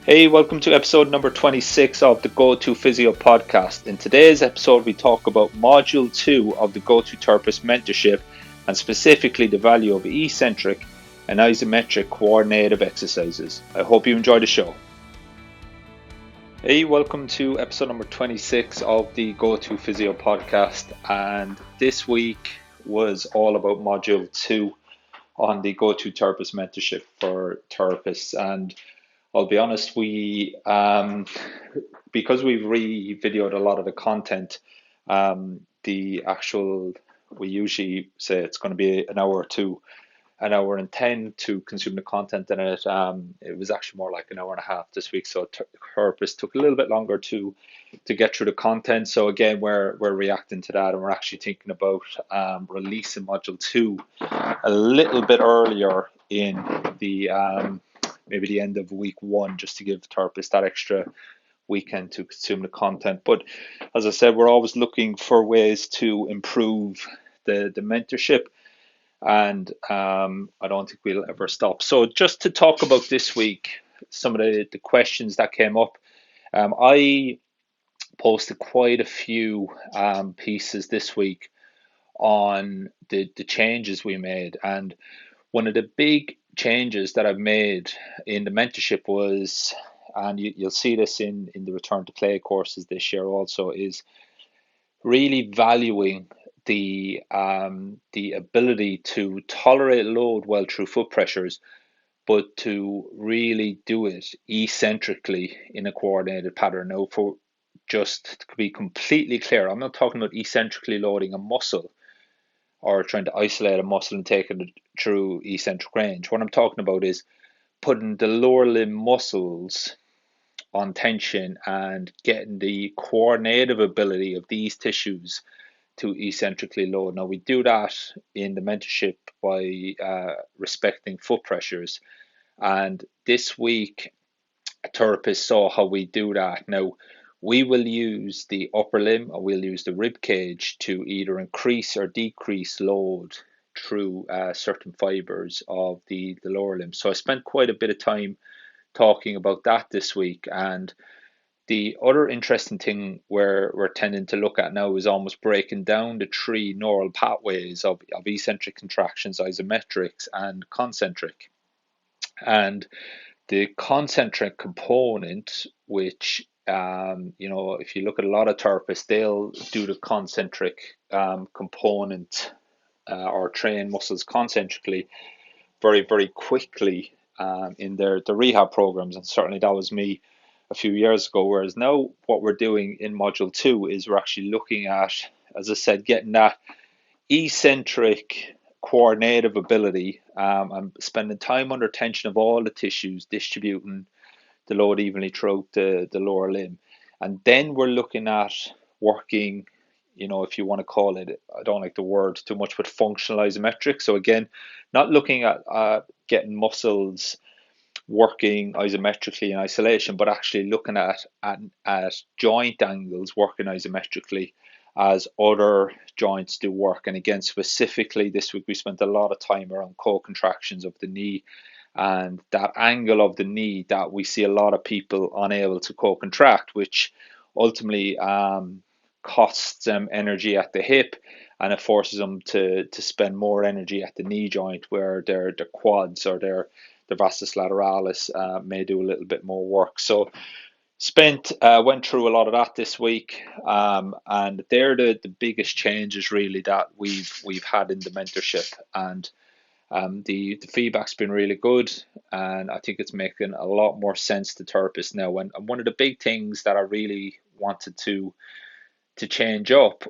Hey, welcome to episode number 26 of the Go To Physio podcast. In today's episode, we talk about module 2 of the Go To Therapist mentorship and specifically the value of eccentric and isometric coordinative exercises. I hope you enjoy the show. Hey, welcome to episode number 26 of the Go To Physio podcast. And this week was all about module 2 on the Go To Therapist mentorship for therapists. And I'll be honest, we because we've re-videoed a lot of the content, the actual we usually say it's going to be an hour or two, an hour and 10 to consume the content, and it was actually more like an hour and a half this week. So purpose took a little bit longer to get through the content. So again, we're reacting to that, and we're actually thinking about releasing module 2 a little bit earlier in the maybe the end of week 1, just to give therapists that extra weekend to consume the content. But as I said, we're always looking for ways to improve the mentorship, and I don't think we'll ever stop. So just to talk about this week, some of the questions that came up, I posted quite a few pieces this week on the changes we made. And one of the big changes that I've made in the mentorship was, and you'll see this in the return to play courses this year also, is really valuing the ability to tolerate load well through foot pressures, but to really do it eccentrically in a coordinated pattern. Now, for just to be completely clear, I'm not talking about eccentrically loading a muscle or trying to isolate a muscle and take it through eccentric range. What I'm talking about is putting the lower limb muscles on tension and getting the coordinative ability of these tissues to eccentrically load. Now, we do that in the mentorship by respecting foot pressures. And this week, a therapist saw how we do that. Now, we will use the upper limb or we'll use the rib cage to either increase or decrease load through certain fibers of the lower limb. So I spent quite a bit of time talking about that this week. And the other interesting thing we're tending to look at now is almost breaking down the three neural pathways of eccentric contractions, isometrics, and concentric. And the concentric component, which if you look at a lot of therapists, they'll do the concentric component or train muscles concentrically very, very quickly in their rehab programs, and certainly that was me a few years ago. Whereas now, what we're doing in module 2 is we're actually looking at, as I said, getting that eccentric coordinative ability and spending time under tension of all the tissues, distributing the load evenly throughout the lower limb. And then we're looking at working, if you want to call it, I don't like the word too much, but functional isometrics. So again, not looking at getting muscles working isometrically in isolation, but actually looking at joint angles working isometrically as other joints do work. And again, specifically this week, we spent a lot of time around co-contractions of the knee and that angle of the knee that we see a lot of people unable to co-contract, which ultimately costs them energy at the hip, and it forces them to spend more energy at the knee joint, where their quads or their vastus lateralis may do a little bit more work. So went through a lot of that this week, and they're the biggest changes really that we've had in the mentorship. And the feedback's been really good, and I think it's making a lot more sense to therapists now. And one of the big things that I really wanted to change up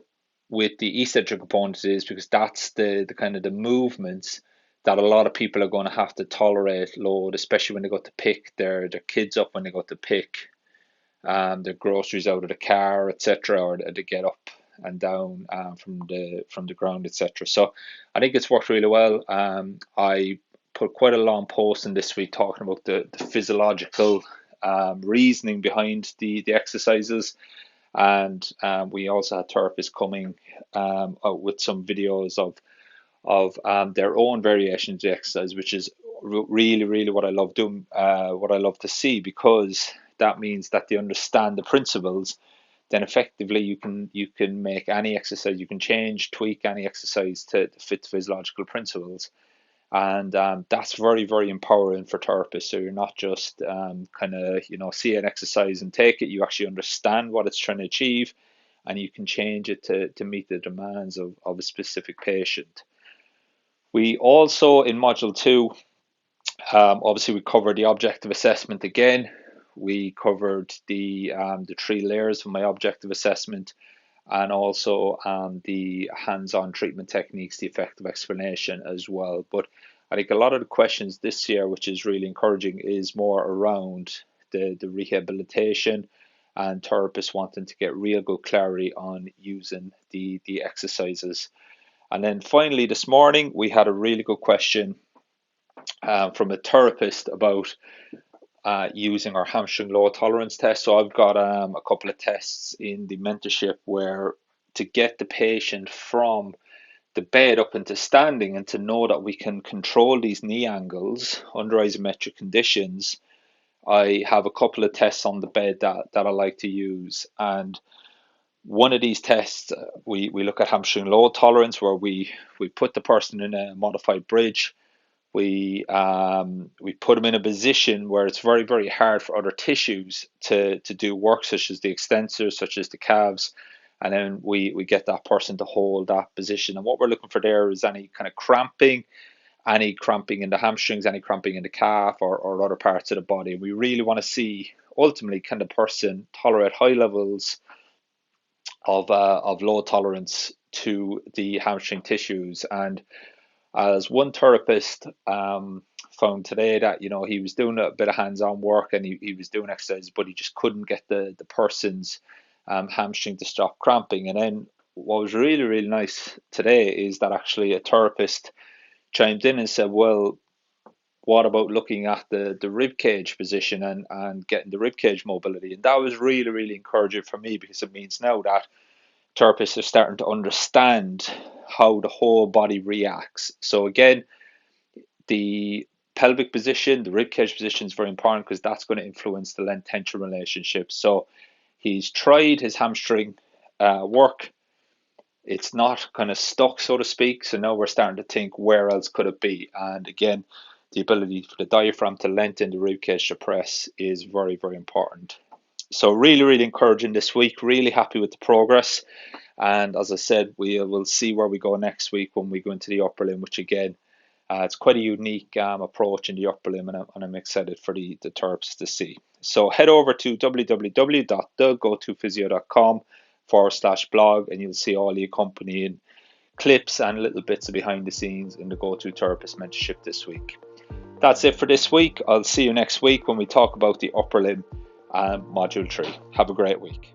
with the eccentric component is because that's the kind of the movements that a lot of people are going to have to tolerate load, especially when they go to pick their kids up, when they go to pick their groceries out of the car, etc., or to get up and down from the ground, etc. So I think it's worked really well. I put quite a long post in this week talking about the physiological reasoning behind the exercises, and we also had therapists coming out with some videos of their own variations of the exercise, which is really what I love doing, what I love to see, because that means that they understand the principles. Then effectively you can make any exercise, you can tweak any exercise to fit the physiological principles, and that's very empowering for therapists. So you're not just kind of see an exercise and take it. You actually understand what it's trying to achieve, and you can change it to meet the demands of a specific patient. We also, in module 2, obviously we covered the objective assessment again. We covered the 3 layers of my objective assessment, and also the hands-on treatment techniques, the effective explanation as well. But I think a lot of the questions this year, which is really encouraging, is more around the rehabilitation and therapists wanting to get real good clarity on using the exercises. And then finally this morning we had a really good question from a therapist about using our hamstring load tolerance test. So I've got a couple of tests in the mentorship where, to get the patient from the bed up into standing and to know that we can control these knee angles under isometric conditions, I have a couple of tests on the bed that I like to use. And one of these tests, we look at hamstring load tolerance, where we put the person in a modified bridge. We put them in a position where it's very hard for other tissues to do work, such as the extensors, such as the calves, and then we get that person to hold that position. And what we're looking for there is any kind of cramping in the hamstrings, any cramping in the calf, or other parts of the body. We really want to see, ultimately, can the person tolerate high levels of low tolerance to the hamstring tissues. And as one therapist found today, that he was doing a bit of hands-on work, and he was doing exercises, but he just couldn't get the person's hamstring to stop cramping. And then what was really nice today is that actually a therapist chimed in and said, well, what about looking at the rib cage position and getting the rib cage mobility? And that was really encouraging for me, because it means now that therapists are starting to understand how the whole body reacts. So again, the pelvic position, the rib cage position, is very important, because that's going to influence the length tension relationship. So he's tried his hamstring work. It's not kind of stuck, so to speak. So now we're starting to think, where else could it be? And again, the ability for the diaphragm to lengthen, the rib cage to press, is very important. So really encouraging this week. Really happy with the progress. And as I said, we will see where we go next week when we go into the upper limb, which again, it's quite a unique approach in the upper limb, and I'm excited for the therapists to see. So head over to www.thegotophysio.com/blog, and you'll see all the accompanying clips and little bits of behind the scenes in the Go-To Therapist Mentorship this week. That's it for this week. I'll see you next week when we talk about the upper limb module 3. Have a great week.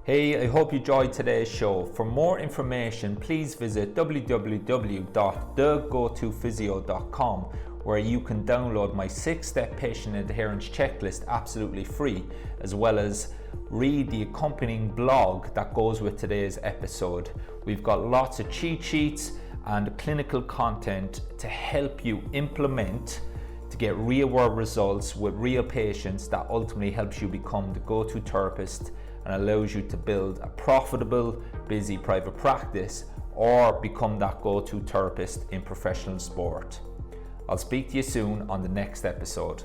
Hey, I hope you enjoyed today's show. For more information, please visit www.thegotophysio.com, where you can download my 6-step patient adherence checklist absolutely free, as well as read the accompanying blog that goes with today's episode. We've got lots of cheat sheets and clinical content to help you implement to get real world results with real patients, that ultimately helps you become the go-to therapist and allows you to build a profitable, busy private practice, or become that go-to therapist in professional sport. I'll speak to you soon on the next episode.